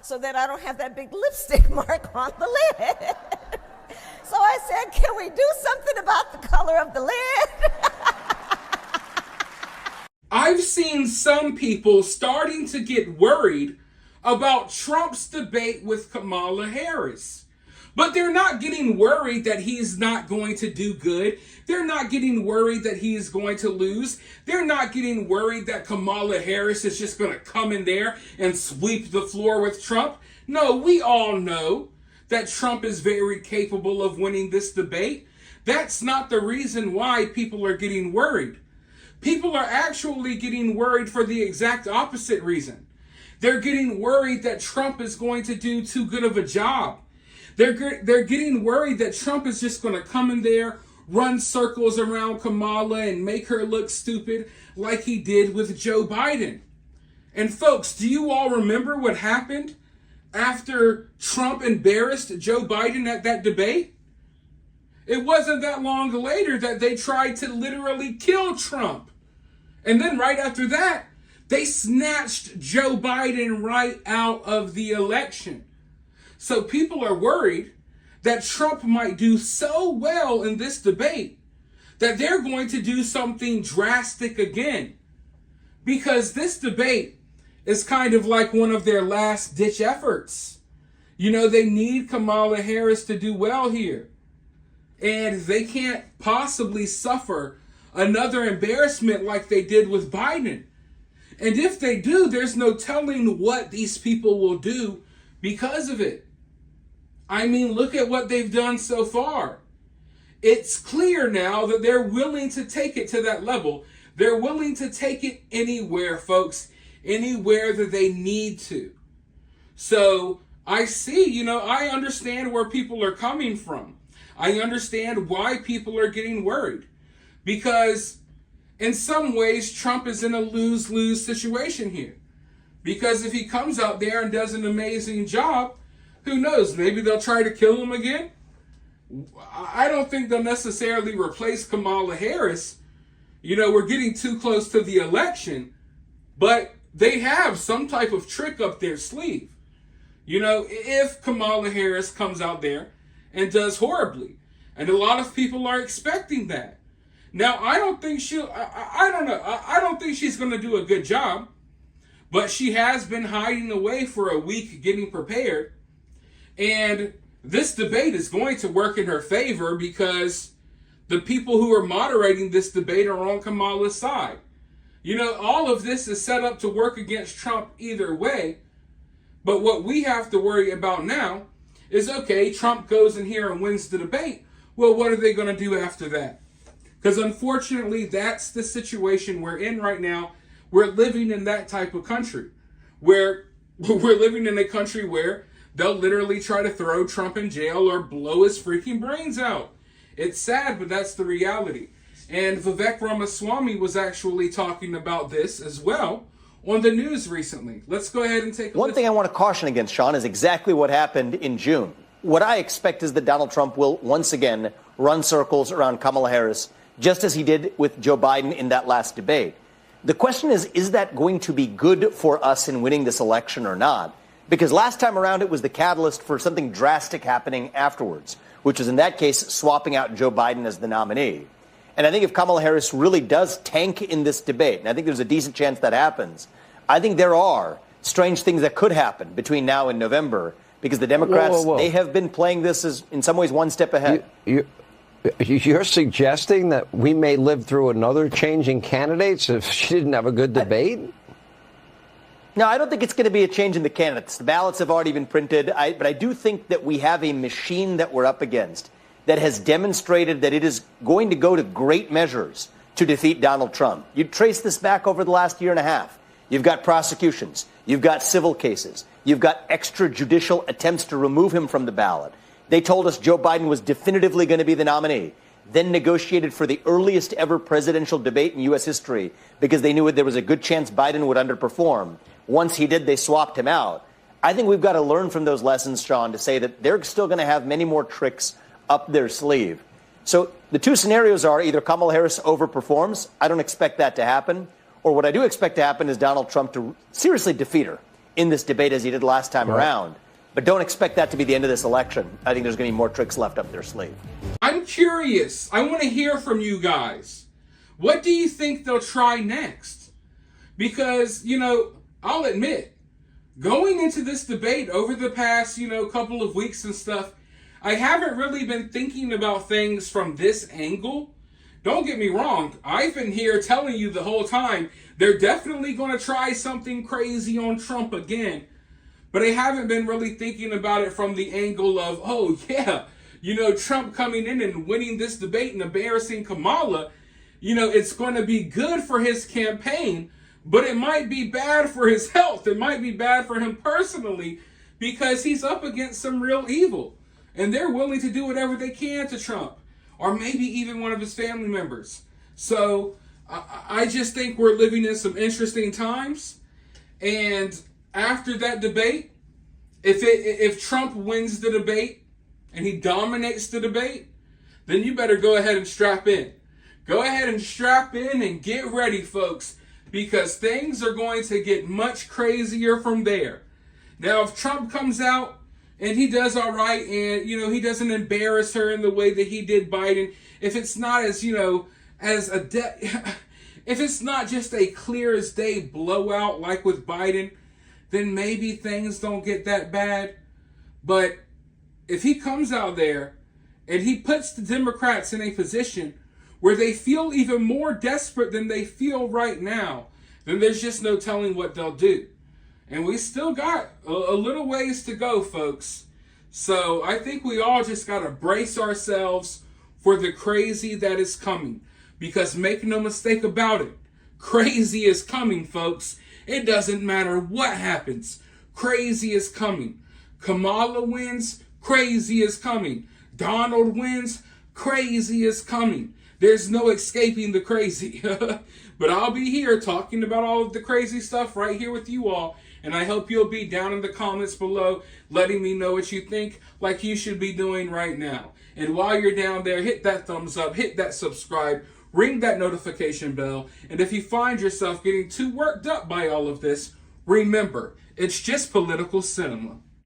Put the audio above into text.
so that I don't have that big lipstick mark on the lid. So I said, can we do something about the color of the lid? I've seen some people starting to get worried about Trump's debate with Kamala Harris. But they're not getting worried that he's not going to do good. They're not getting worried that he is going to lose. They're not getting worried that Kamala Harris is just going to come in there and sweep the floor with Trump. No, we all know that Trump is very capable of winning this debate. That's not the reason why people are getting worried. People are actually getting worried for the exact opposite reason. They're getting worried that Trump is going to do too good of a job. They're getting worried that Trump is just going to come in there, run circles around Kamala and make her look stupid like he did with Joe Biden. And folks, do you all remember what happened after Trump embarrassed Joe Biden at that debate? It wasn't that long later that they tried to literally kill Trump. And then right after that, they snatched Joe Biden right out of the election. So people are worried that Trump might do so well in this debate that they're going to do something drastic again. Because this debate is kind of like one of their last ditch efforts. You know, they need Kamala Harris to do well here. And they can't possibly suffer another embarrassment like they did with Biden. And if they do, there's no telling what these people will do because of it. I mean, look at what they've done so far. It's clear now that they're willing to take it to that level. They're willing to take it anywhere, folks, anywhere that they need to. So I see, I understand where people are coming from. I understand why people are getting worried. Because in some ways, Trump is in a lose-lose situation here. Because if he comes out there and does an amazing job, who knows? Maybe they'll try to kill him again. I don't think they'll necessarily replace Kamala Harris. We're getting too close to the election, but they have some type of trick up their sleeve. If Kamala Harris comes out there and does horribly, and a lot of people are expecting that. Now, I don't think I don't know. I don't think she's going to do a good job, but she has been hiding away for a week getting prepared. And this debate is going to work in her favor because the people who are moderating this debate are on Kamala's side. All of this is set up to work against Trump either way. But what we have to worry about now is, okay, Trump goes in here and wins the debate. Well, what are they going to do after that? Because unfortunately, that's the situation we're in right now. We're living in that type of country where we're living in a country where they'll literally try to throw Trump in jail or blow his freaking brains out. It's sad, but that's the reality. And Vivek Ramaswamy was actually talking about this as well on the news recently. Let's go ahead and take a One listen. thing I want to caution against, Sean, is exactly what happened in June. What I expect is that Donald Trump will once again run circles around Kamala Harris, just as he did with Joe Biden in that last debate. The question is that going to be good for us in winning this election or not? Because last time around, it was the catalyst for something drastic happening afterwards, which is in that case, swapping out Joe Biden as the nominee. And I think if Kamala Harris really does tank in this debate, and I think there's a decent chance that happens, I think there are strange things that could happen between now and November, because the Democrats, they have been playing this as, in some ways, one step ahead. You're suggesting that we may live through another change in candidates if she didn't have a good debate? No, I don't think it's going to be a change in the candidates. The ballots have already been printed. But I do think that we have a machine that we're up against that has demonstrated that it is going to go to great measures to defeat Donald Trump. You trace this back over the last year and a half. You've got prosecutions. You've got civil cases. You've got extrajudicial attempts to remove him from the ballot. They told us Joe Biden was definitively going to be the nominee, then negotiated for the earliest ever presidential debate in U.S. history because they knew there was a good chance Biden would underperform. Once he did, they swapped him out. I think we've got to learn from those lessons, Sean, to say that they're still going to have many more tricks up their sleeve. So the two scenarios are either Kamala Harris overperforms. I don't expect that to happen. Or what I do expect to happen is Donald Trump to seriously defeat her in this debate as he did last time around. But don't expect that to be the end of this election. I think there's going to be more tricks left up their sleeve. I'm curious. I want to hear from you guys. What do you think they'll try next? Because, I'll admit, going into this debate over the past, couple of weeks and stuff, I haven't really been thinking about things from this angle. Don't get me wrong. I've been here telling you the whole time, they're definitely going to try something crazy on Trump again. But I haven't been really thinking about it from the angle of, oh yeah, Trump coming in and winning this debate and embarrassing Kamala, it's going to be good for his campaign, but it might be bad for his health. It might be bad for him personally because he's up against some real evil. And they're willing to do whatever they can to Trump, or maybe even one of his family members. So I just think we're living in some interesting times. And after that debate, if Trump wins the debate and he dominates the debate, then you better go ahead and strap in. Go ahead and strap in and get ready, folks, because things are going to get much crazier from there. Now, if Trump comes out and he does all right and, he doesn't embarrass her in the way that he did Biden, if it's not as, if it's not just a clear as day blowout like with Biden, then maybe things don't get that bad. But if he comes out there and he puts the Democrats in a position where they feel even more desperate than they feel right now, then there's just no telling what they'll do. And we still got a little ways to go, folks. So I think we all just got to brace ourselves for the crazy that is coming. Because make no mistake about it, crazy is coming, folks. It doesn't matter what happens. Crazy is coming. Kamala wins, crazy is coming. Donald wins, crazy is coming. There's no escaping the crazy. But I'll be here talking about all of the crazy stuff right here with you all. And I hope you'll be down in the comments below letting me know what you think, like you should be doing right now. And while you're down there, hit that thumbs up, hit that subscribe, ring that notification bell. And if you find yourself getting too worked up by all of this, remember, it's just political cinema.